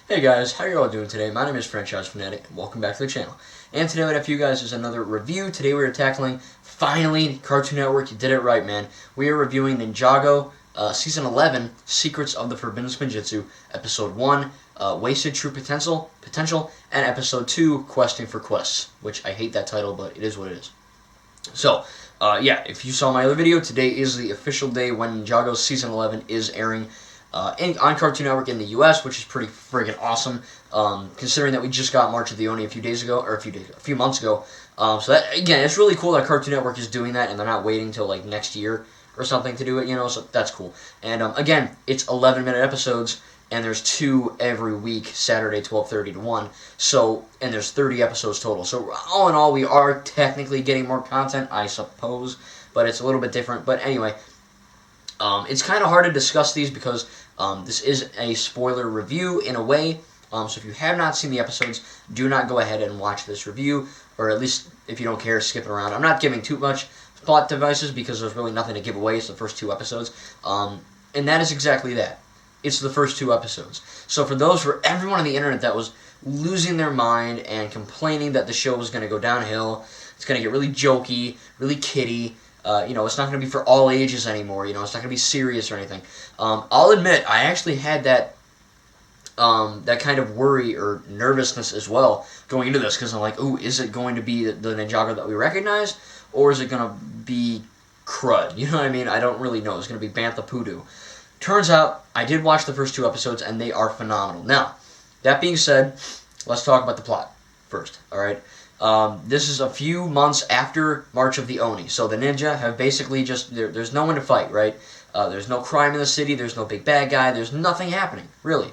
Hey guys, how you all doing today? My name is Franchise Fanatic, and welcome back to the channel. And today what I have for you guys is another review. Today we are tackling, finally, Cartoon Network, you did it right, man. We are reviewing Ninjago, Season 11, Secrets of the Forbidden Spinjitzu, Episode 1, Wasted True Potential, and Episode 2, Questing for Quests, which I hate that title, but it is what it is. So, yeah, if you saw my other video, today is the official day when Ninjago Season 11 is airing on Cartoon Network in the U.S., which is pretty friggin' awesome, considering that we just got March of the Oni a few months ago. So that, again, it's really cool that Cartoon Network is doing that, and they're not waiting till like next year or something to do it, so that's cool. And again, it's 11-minute episodes, and there's 2 every week, Saturday 12:30 to 1. So, and there's 30 episodes total. So all in all, we are technically getting more content, I suppose, but it's a little bit different. But anyway, it's kind of hard to discuss these because this is a spoiler review in a way. So if you have not seen the episodes, do not go ahead and watch this review, or at least if you don't care, skip it around. I'm not giving too much plot devices because there's really nothing to give away. It's the first 2 episodes, and that is exactly that. It's the first 2 episodes. So for everyone on the internet that was losing their mind and complaining that the show was going to go downhill, it's going to get really jokey, really kiddie. It's not going to be for all ages anymore. It's not going to be serious or anything. I'll admit, I actually had that kind of worry or nervousness as well going into this, because I'm like, ooh, is it going to be the Ninjago that we recognize, or is it going to be crud? You know what I mean? I don't really know. It's going to be Bantha Poodoo. Turns out, I did watch the first 2 episodes, and they are phenomenal. Now, that being said, let's talk about the plot first, alright? This is a few months after March of the Oni, so the ninja have basically just, there's no one to fight, right? There's no crime in the city, there's no big bad guy, there's nothing happening, really.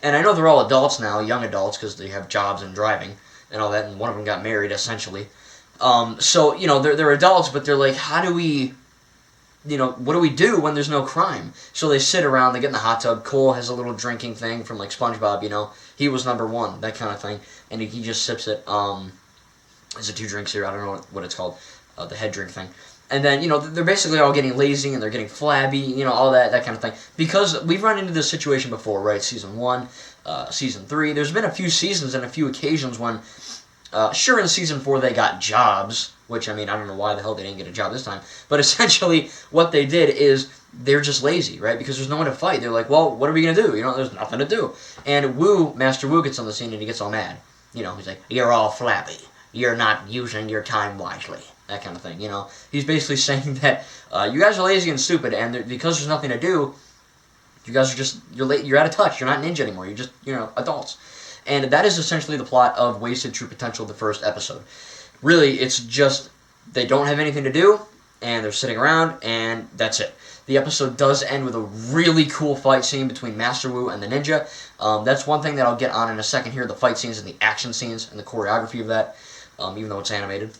And I know they're all adults now, young adults, because they have jobs and driving and all that, and one of them got married, essentially. So, they're adults, but they're like, how do we... what do we do when there's no crime? So they sit around, they get in the hot tub. Cole has a little drinking thing from, like, SpongeBob, He was number 1, that kind of thing. And he just sips it. Is it 2 drinks here? I don't know what it's called. The head drink thing. And then, they're basically all getting lazy and they're getting flabby, all that kind of thing. Because we've run into this situation before, right? Season 1, Season 3. There's been a few seasons and a few occasions when, sure, in Season 4 they got jobs, which, I don't know why the hell they didn't get a job this time. But essentially, what they did is they're just lazy, right? Because there's no one to fight. They're like, well, what are we going to do? There's nothing to do. And Master Wu gets on the scene and he gets all mad. He's like, you're all flabby. You're not using your time wisely. That kind of thing, He's basically saying that you guys are lazy and stupid, and because there's nothing to do, you guys are just, you're out of touch. You're not ninja anymore. You're just, adults. And that is essentially the plot of Wasted True Potential, the first episode. Really, it's just, they don't have anything to do, and they're sitting around, and that's it. The episode does end with a really cool fight scene between Master Wu and the ninja. That's one thing that I'll get on in a second here, the fight scenes and the action scenes and the choreography of that, even though it's animated.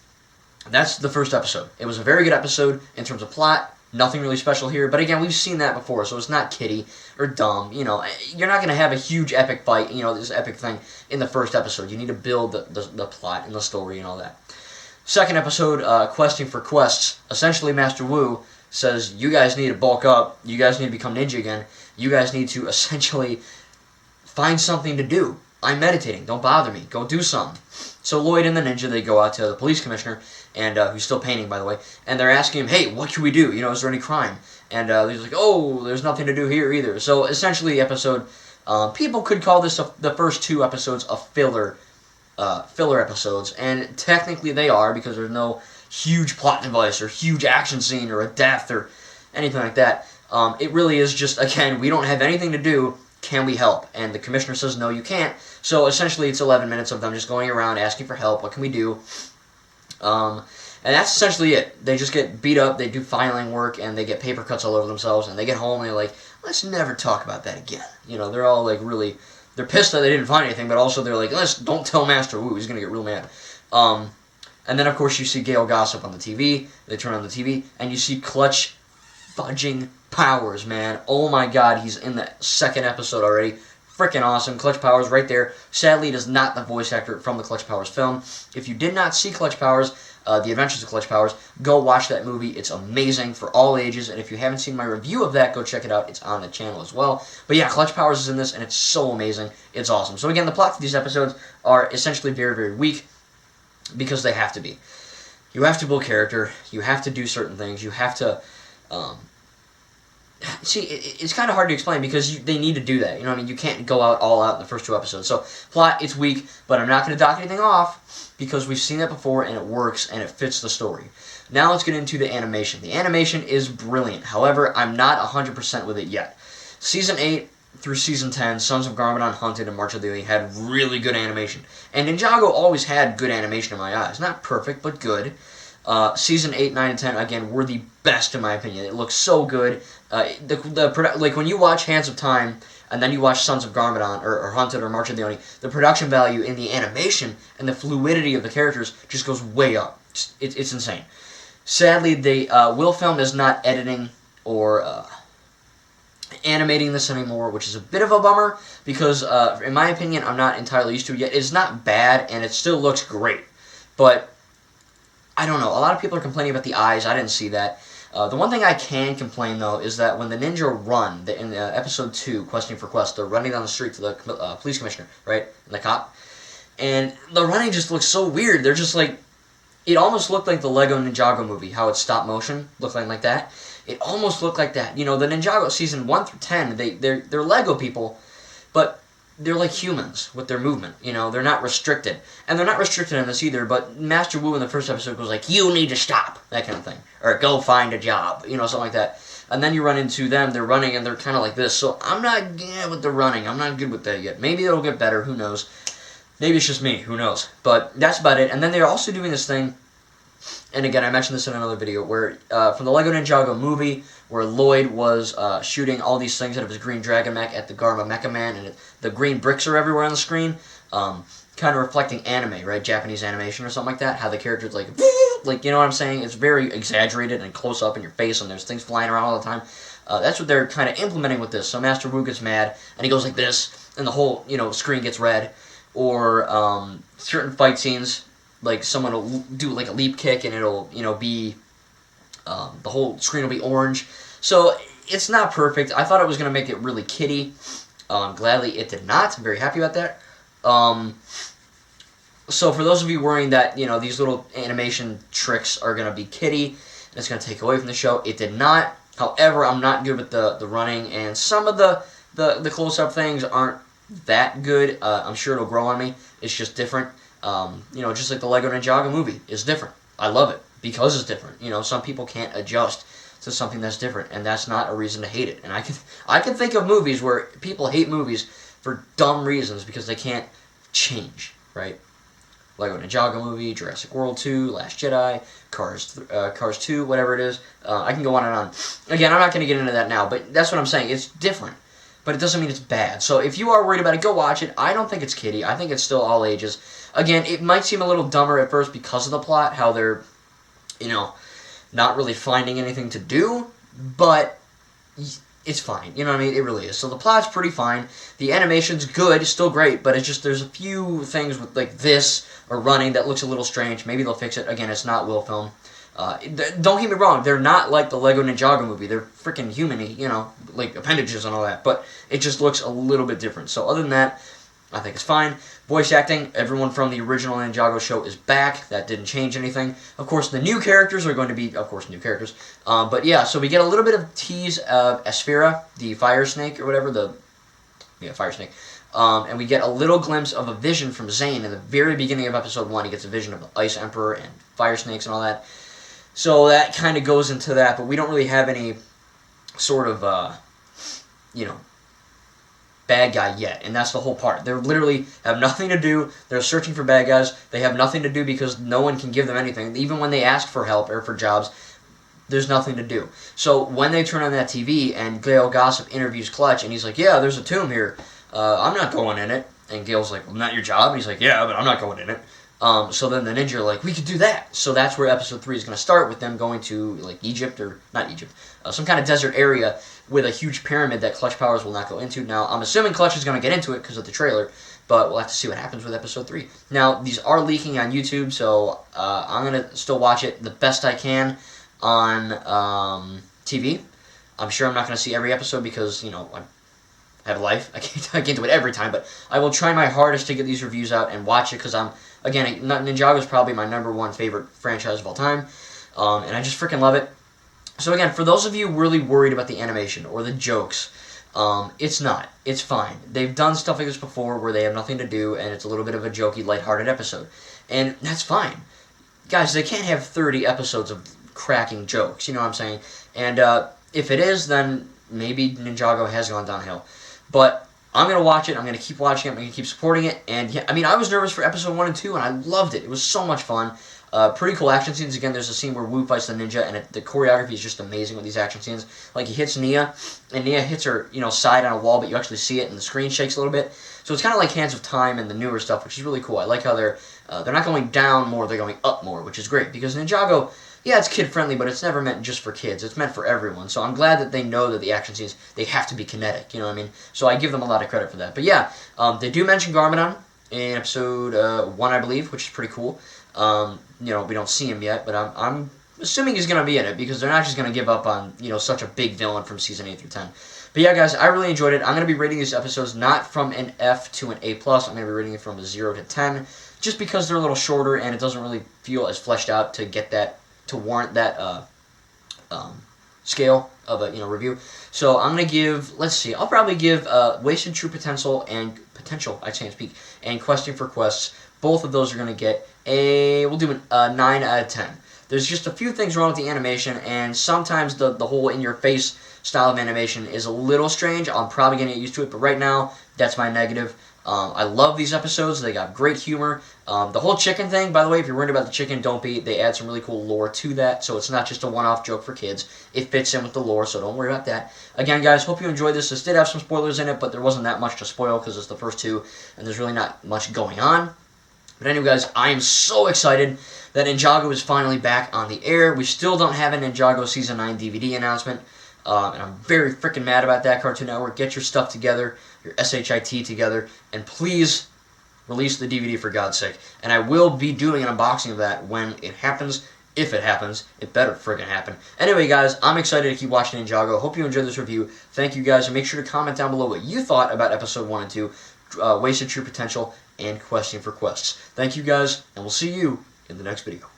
That's the first episode. It was a very good episode in terms of plot. Nothing really special here, but again, we've seen that before, so it's not kiddie or dumb. You're not going to have a huge epic fight, this epic thing in the first episode. You need to build the plot and the story and all that. Second episode, Questing for Quests. Essentially, Master Wu says, you guys need to bulk up. You guys need to become ninja again. You guys need to essentially find something to do. I'm meditating. Don't bother me. Go do something. So Lloyd and the ninja, they go out to the police commissioner, and who's still painting, by the way, and they're asking him, hey, what can we do? Is there any crime? And he's like, oh, there's nothing to do here either. So essentially, the episode, people could call this the first 2 episodes a filler episodes, and technically they are, because there's no huge plot device or huge action scene or a death or anything like that. It really is just, again, we don't have anything to do. Can we help? And the commissioner says, no, you can't. So essentially, it's 11 minutes of them just going around asking for help. What can we do? And that's essentially it. They just get beat up, they do filing work, and they get paper cuts all over themselves, and they get home and they're like, let's never talk about that again. They're all like really, they're pissed that they didn't find anything, but also they're like, don't tell Master Wu, he's going to get real mad. And then, of course, you see Gale Gossip on the TV. They turn on the TV, and you see Clutch fudging Powers, man. Oh my god, he's in the 2nd episode already. freaking awesome. Clutch Powers right there. Sadly, it is not the voice actor from the Clutch Powers film. If you did not see Clutch Powers, The Adventures of Clutch Powers, go watch that movie. It's amazing for all ages, and if you haven't seen my review of that, go check it out. It's on the channel as well. But yeah, Clutch Powers is in this, and it's so amazing. It's awesome. So again, the plot for these episodes are essentially very, very weak because they have to be. You have to build character. You have to do certain things. You have to... see, it's kind of hard to explain because they need to do that. You know what I mean? You can't go all out in the first 2 episodes. So, plot, it's weak, but I'm not going to dock anything off because we've seen that before and it works and it fits the story. Now let's get into the animation. The animation is brilliant. However, I'm not 100% with it yet. Season 8 through Season 10, Sons of Garmadon, Hunted, and March of the Elite had really good animation. And Ninjago always had good animation in my eyes. Not perfect, but good. Season 8, 9, and 10, again, were the best in my opinion. It looks so good. Like when you watch Hands of Time and then you watch Sons of Garmadon or Hunted or March of the Oni, the production value in the animation and the fluidity of the characters just goes way up. It's insane. Sadly, Will Film is not editing or animating this anymore, which is a bit of a bummer because, in my opinion, I'm not entirely used to it yet. It's not bad and it still looks great, but I don't know. A lot of people are complaining about the eyes. I didn't see that. The one thing I can complain, though, is that when the ninja run, in Episode 2, Questing for Quest, they're running down the street to the police commissioner, right? And the cop. And the running just looks so weird. They're just like... It almost looked like the Lego Ninjago movie, how it's stop motion, looked like that. It almost looked like that. You know, the Ninjago Season 1 through 10, they're Lego people, but... they're like humans with their movement, you know, they're not restricted. And they're not restricted in this either, but Master Wu in the first episode goes like, you need to stop, that kind of thing. Or go find a job, you know, something like that. And then you run into them, they're running, and they're kind of like this. So I'm not good with the running, I'm not good with that yet. Maybe it'll get better, who knows. Maybe it's just me, who knows. But that's about it. And then they're also doing this thing, and again, I mentioned this in another video, where from the Lego Ninjago movie, where Lloyd was shooting all these things out of his green dragon mech at the Garma Mecha Man, and the green bricks are everywhere on the screen, kind of reflecting anime, right? Japanese animation or something like that, how the characters like, you know what I'm saying? It's very exaggerated and close up in your face, and there's things flying around all the time. That's what they're kind of implementing with this. So Master Wu gets mad, and he goes like this, and the whole, you know, screen gets red. Or certain fight scenes, like someone will do like a leap kick, and it'll, you know, be, the whole screen will be orange. So it's not perfect. I thought it was going to make it really kiddie. Gladly it did not. I'm very happy about that. So for those of you worrying that, you know, these little animation tricks are going to be kiddie, and it's going to take away from the show, it did not. However, I'm not good with the running, and some of the close-up things aren't that good. I'm sure it'll grow on me. It's just different. You know, just like the Lego Ninjago movie is different. I love it because it's different. You know, some people can't adjust to something that's different, and that's not a reason to hate it. And I can think of movies where people hate movies for dumb reasons because they can't change, right? Lego Ninjago movie, Jurassic World 2, Last Jedi, Cars 2, whatever it is. I can go on and on. Again, I'm not going to get into that now, but that's what I'm saying. It's different, but it doesn't mean it's bad. So if you are worried about it, go watch it. I don't think it's kiddie. I think it's still all ages. Again, it might seem a little dumber at first because of the plot, how they're, you know, not really finding anything to do, but it's fine. You know what I mean? It really is. So the plot's pretty fine. The animation's good. It's still great, but it's just there's a few things with like this or running that looks a little strange. Maybe they'll fix it. Again, it's not Will Film. Don't get me wrong. They're not like the Lego Ninjago movie. They're freaking human-y, you know, like appendages and all that. But it just looks a little bit different. So other than that, I think it's fine. Voice acting, everyone from the original Ninjago show is back. That didn't change anything. Of course, the new characters are going to be, of course, new characters. But yeah, so we get a little bit of tease of Asphyra, the fire snake or whatever, fire snake. And we get a little glimpse of a vision from Zane in the very beginning of episode 1. He gets a vision of the Ice Emperor and fire snakes and all that. So that kind of goes into that, but we don't really have any sort of, you know, bad guy yet, and that's the whole part. They literally have nothing to do. They're searching for bad guys. They have nothing to do because no one can give them anything. Even when they ask for help or for jobs, there's nothing to do. So when they turn on that TV and Gail Gossip interviews Clutch, and he's like, yeah, there's a tomb here. I'm not going in it. And Gail's like, well, not your job. And he's like, yeah, but I'm not going in it. So then the ninja are like, we could do that. So that's where episode 3 is going to start, with them going to like Egypt, or not Egypt, some kind of desert area with a huge pyramid that Clutch Powers will not go into. Now I'm assuming Clutch is going to get into it because of the trailer, but we'll have to see what happens with episode 3. Now these are leaking on YouTube, so I'm going to still watch it the best I can on TV. I'm sure I'm not going to see every episode because, you know, I have a life. I can't do it every time, but I will try my hardest to get these reviews out and watch it, because again, Ninjago is probably my #1 favorite franchise of all time, and I just freaking love it. So again, for those of you really worried about the animation or the jokes, it's not. It's fine. They've done stuff like this before where they have nothing to do, and it's a little bit of a jokey, lighthearted episode, and that's fine. Guys, they can't have 30 episodes of cracking jokes, you know what I'm saying? And if it is, then maybe Ninjago has gone downhill. But I'm going to watch it. I'm going to keep watching it. I'm going to keep supporting it. And yeah, I mean, I was nervous for episode 1 and 2, and I loved it. It was so much fun. Pretty cool action scenes. Again, there's a scene where Wu fights the ninja, and the choreography is just amazing with these action scenes. Like, he hits Nia, and Nia hits her, you know, side on a wall, but you actually see it, and the screen shakes a little bit. So it's kind of like Hands of Time and the newer stuff, which is really cool. I like how they're not going down more, they're going up more, which is great. Because Ninjago, yeah, it's kid-friendly, but it's never meant just for kids. It's meant for everyone. So I'm glad that they know that the action scenes, they have to be kinetic, you know what I mean? So I give them a lot of credit for that. But yeah, they do mention Garmadon in episode 1, I believe, which is pretty cool. You know, we don't see him yet, but I'm assuming he's going to be in it, because they're not just going to give up on, you know, such a big villain from season 8 through 10. But yeah, guys, I really enjoyed it. I'm going to be rating these episodes not from an F to an A+. I'm going to be rating it from a 0 to 10, just because they're a little shorter, and it doesn't really feel as fleshed out to get that, to warrant that scale of a, you know, review. So I'm going to give, let's see, I'll probably give Wasted True Potential, I can't speak, and Questing for Quests. Both of those are going to get we'll do a 9 out of 10. There's just a few things wrong with the animation, and sometimes the whole in-your-face style of animation is a little strange. I'm probably going to get used to it, but right now, that's my negative. I love these episodes. They got great humor. The whole chicken thing, by the way, if you're worried about the chicken, don't be. They add some really cool lore to that, so it's not just a one-off joke for kids. It fits in with the lore, so don't worry about that. Again, guys, hope you enjoyed this. This did have some spoilers in it, but there wasn't that much to spoil because it's the first 2, and there's really not much going on. But anyway, guys, I am so excited that Ninjago is finally back on the air. We still don't have a Ninjago Season 9 DVD announcement, and I'm very freaking mad about that, Cartoon Network. Get your stuff together, your SHIT together, and please release the DVD for God's sake. And I will be doing an unboxing of that when it happens. If it happens, it better friggin' happen. Anyway, guys, I'm excited to keep watching Ninjago. Hope you enjoyed this review. Thank you, guys, and make sure to comment down below what you thought about episode 1 and 2, Wasted True Potential, and Questing for Quests. Thank you, guys, and we'll see you in the next video.